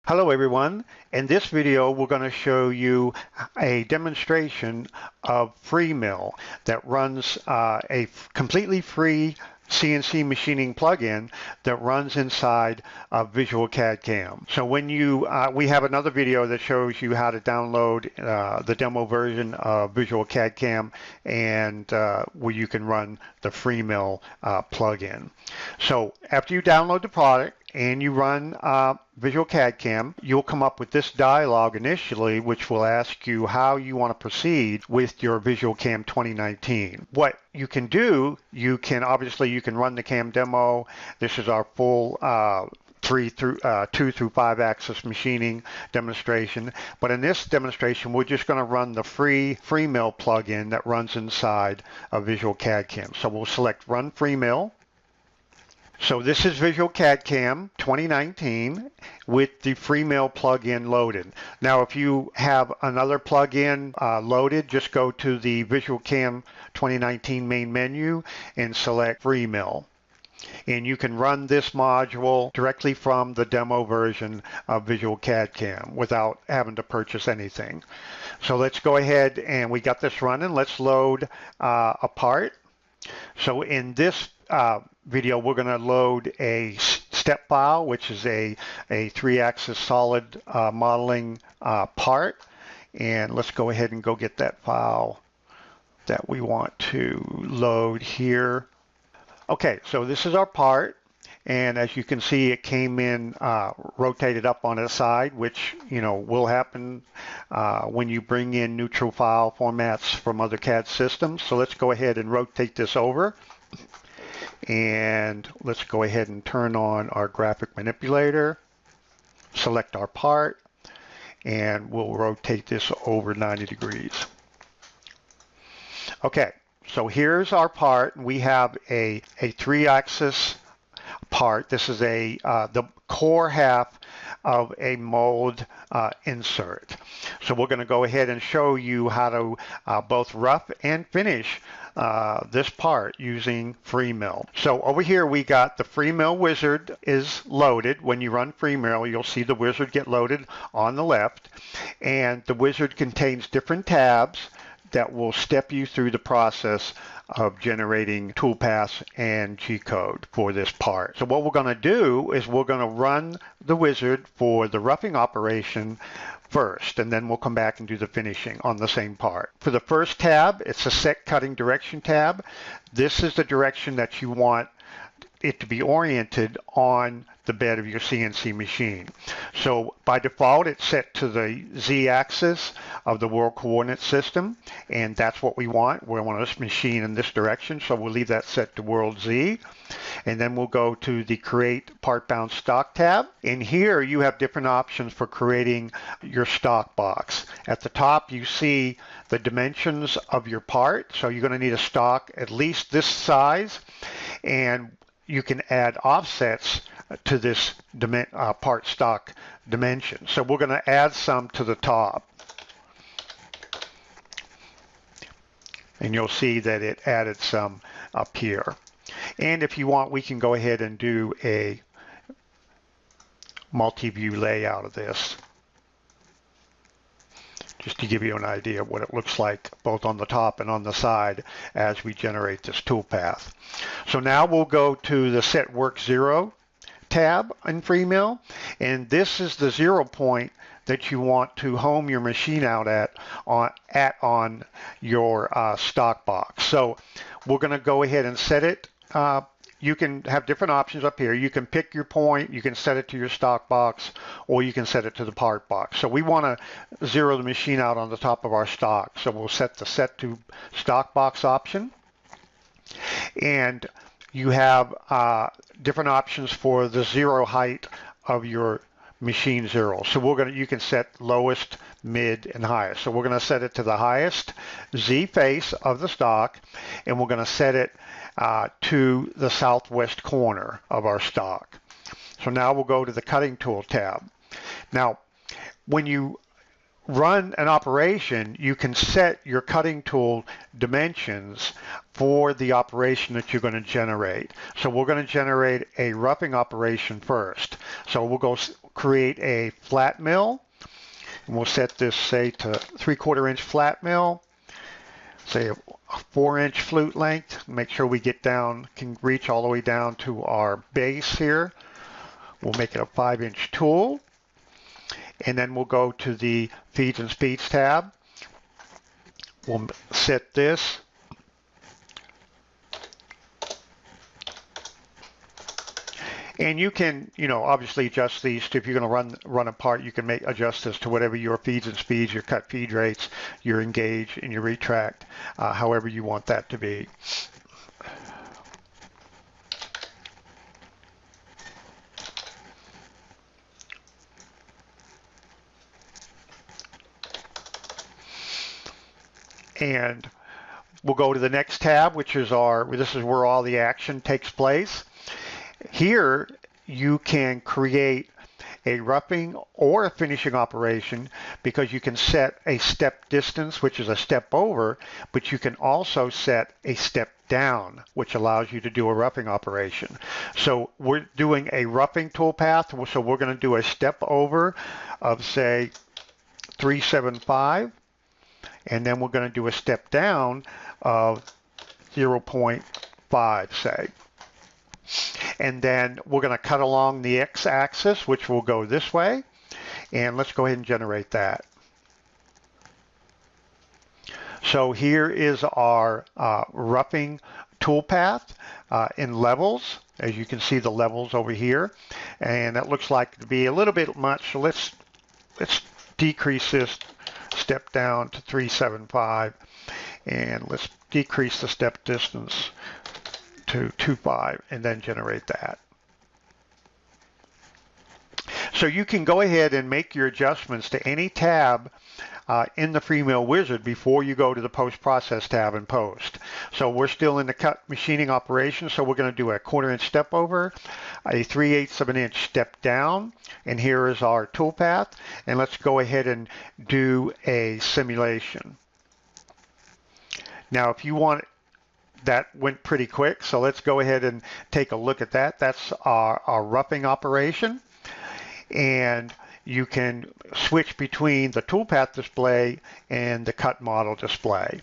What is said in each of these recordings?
Hello everyone. In this video we're going to show you a demonstration of FreeMILL that runs a completely free CNC machining plugin that runs inside of VisualCAD CAM. So when we have another video that shows you how to download the demo version of VisualCAD CAM and where you can run the FreeMILL plugin. So after you download the product and you run VisualCAD CAM, you'll come up with this dialog initially, which will ask you how you want to proceed with your VisualCAM 2019. What you can do, you can run the CAM demo. This is our full 2 through 5 axis machining demonstration. But in this demonstration, we're just going to run the FreeMILL plugin that runs inside of VisualCAD CAM. So we'll select Run FreeMILL. So this is VisualCAD CAM 2019 with the FreeMILL plugin loaded. Now if you have another plugin loaded, just go to the VisualCAM 2019 main menu and select FreeMILL. And you can run this module directly from the demo version of VisualCAD CAM without having to purchase anything. So let's go ahead, and we got this running. Let's load a part. So in this video, we're going to load a step file, which is a 3-axis solid modeling part. And let's go ahead and go get that file that we want to load here. Okay, so this is our part. And as you can see, it came in rotated up on its side, which will happen when you bring in neutral file formats from other CAD systems. So let's go ahead and rotate this over. And let's go ahead and turn on our graphic manipulator, select our part, and we'll rotate this over 90 degrees. Okay, so here's our part. We have a 3-axis part. This is the core half of a mold insert. So we're going to go ahead and show you how to both rough and finish this part using FreeMILL. So over here we got the FreeMILL Wizard is loaded. When you run FreeMILL, you'll see the wizard get loaded on the left, and the wizard contains different tabs that will step you through the process of generating toolpaths and G-code for this part. So what we're going to do is we're going to run the wizard for the roughing operation first, and then we'll come back and do the finishing on the same part. For the first tab, it's a set cutting direction tab. This is the direction that you want it to be oriented on the bed of your CNC machine. So by default, it's set to the Z-axis of the world coordinate system, and that's what we want. We want this machine in this direction, so we'll leave that set to world Z. And then we'll go to the Create Part Bound Stock tab. And here you have different options for creating your stock box. At the top, you see the dimensions of your part. So you're going to need a stock at least this size, and you can add offsets to this part stock dimension. So we're going to add some to the top. And you'll see that it added some up here. And if you want, we can go ahead and do a multi-view layout of this, just to give you an idea of what it looks like both on the top and on the side as we generate this toolpath. So now we'll go to the Set Work Zero tab in FreeMILL, and this is the 0 point that you want to home your machine out on your stock box. So we're going to go ahead and set it. You can have different options up here. You can pick your point, you can set it to your stock box, or you can set it to the part box. So we want to zero the machine out on the top of our stock. So we'll set the set to stock box option. And you have different options for the zero height of your machine zero. So you can set lowest, mid, and highest. So we're going to set it to the highest Z face of the stock, and we're going to set it to the southwest corner of our stock. So now we'll go to the cutting tool tab. Now, when you run an operation, you can set your cutting tool dimensions for the operation that you're going to generate. So we're going to generate a roughing operation first. So we'll go create a flat mill, and we'll set this, say, to 3/4 inch flat mill, say a 4-inch flute length. Make sure we get down, can reach all the way down to our base here. We'll make it a 5-inch tool. And then we'll go to the Feeds and Speeds tab. We'll set this. And you can, obviously adjust these to, if you're going to run a part, you can adjust this to whatever your feeds and speeds, your cut feed rates, your engage, and your retract, however you want that to be. And we'll go to the next tab, which is this is where all the action takes place. Here you can create a roughing or a finishing operation because you can set a step distance, which is a step over, but you can also set a step down, which allows you to do a roughing operation. So we're doing a roughing toolpath, so we're going to do a step over of, say, 375. And then we're going to do a step down of 0.5, say. And then we're going to cut along the x-axis, which will go this way. And let's go ahead and generate that. So here is our roughing toolpath in levels. As you can see, the levels over here. And that looks like to be a little bit much. So let's decrease this step down to 375, and let's decrease the step distance to 2.5, and then generate that. So you can go ahead and make your adjustments to any tab in the FreeMILL Wizard before you go to the post-process tab and post. So we're still in the cut machining operation, so we're going to do a 1/4 inch step over, a 3/8 of an inch step down, and here is our toolpath. And let's go ahead and do a simulation. Now, if you want, that went pretty quick, so let's go ahead and take a look at that. That's our roughing operation. And you can switch between the toolpath display and the cut model display.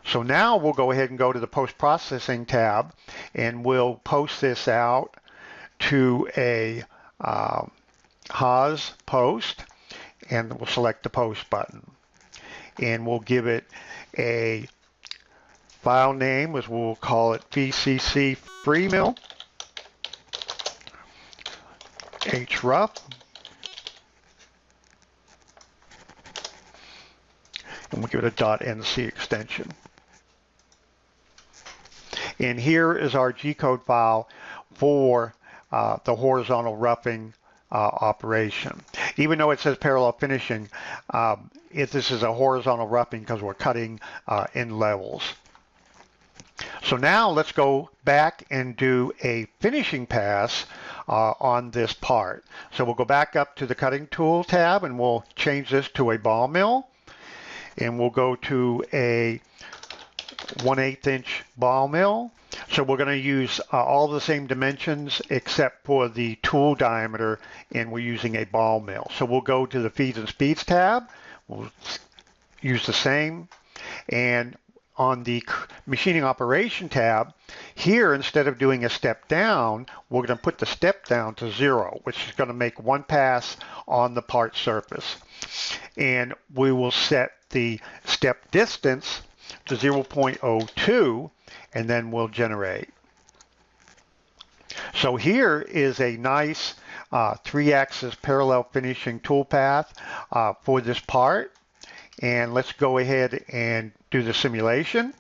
So now we'll go ahead and go to the post-processing tab, and we'll post this out to a Haas post, and we'll select the post button. And we'll give it a file name, as we'll call it VCC FreeMILL HRough. And we'll give it a .nc extension. And here is our G-code file for the horizontal roughing operation. Even though it says parallel finishing, this is a horizontal roughing because we're cutting in levels. So now let's go back and do a finishing pass on this part. So we'll go back up to the cutting tool tab, and we'll change this to a ball mill. And we'll go to a 1/8 inch ball mill. So we're going to use all the same dimensions except for the tool diameter, and we're using a ball mill. So we'll go to the Feeds and Speeds tab. We'll use the same. And on the machining operation tab, here, instead of doing a step down, we're going to put the step down to 0, which is going to make one pass on the part surface. And we will set the step distance to 0.02, and then we'll generate. So here is a nice 3-axis parallel finishing toolpath for this part. And let's go ahead and do the simulation.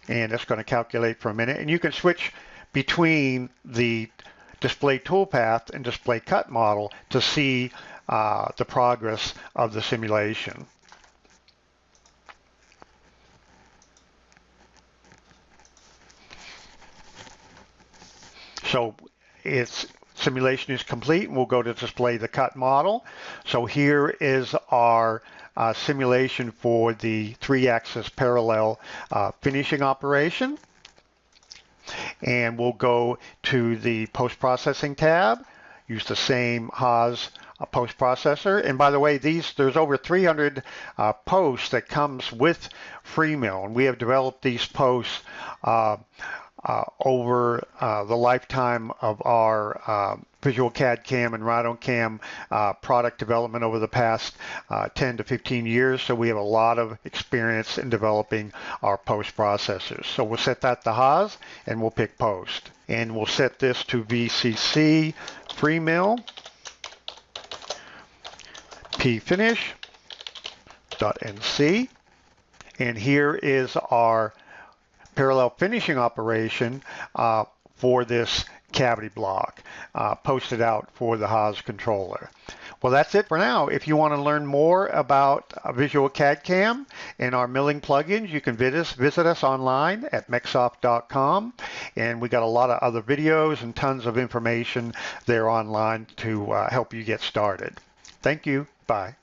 And it's going to calculate for a minute. And you can switch between the display toolpath and display cut model to see the progress of the simulation. So it's simulation is complete, and we'll go to display the cut model. So here is our simulation for the 3-axis parallel finishing operation. And we'll go to the post-processing tab, use the same Haas post-processor. And by the way, there's over 300 posts that comes with FreeMILL, and we have developed these posts over the lifetime of our VisualCAD CAM and RhinoCam product development over the past 10 to 15 years. So we have a lot of experience in developing our post processors. So we'll set that to Haas, and we'll pick post. And we'll set this to VCC FreeMILL pfinish.nc. And here is our parallel finishing operation for this cavity block posted out for the Haas controller. Well, that's it for now. If you want to learn more about VisualCAD CAM and our milling plugins, you can visit us online at MecSoft.com, and we got a lot of other videos and tons of information there online to help you get started. Thank you. Bye.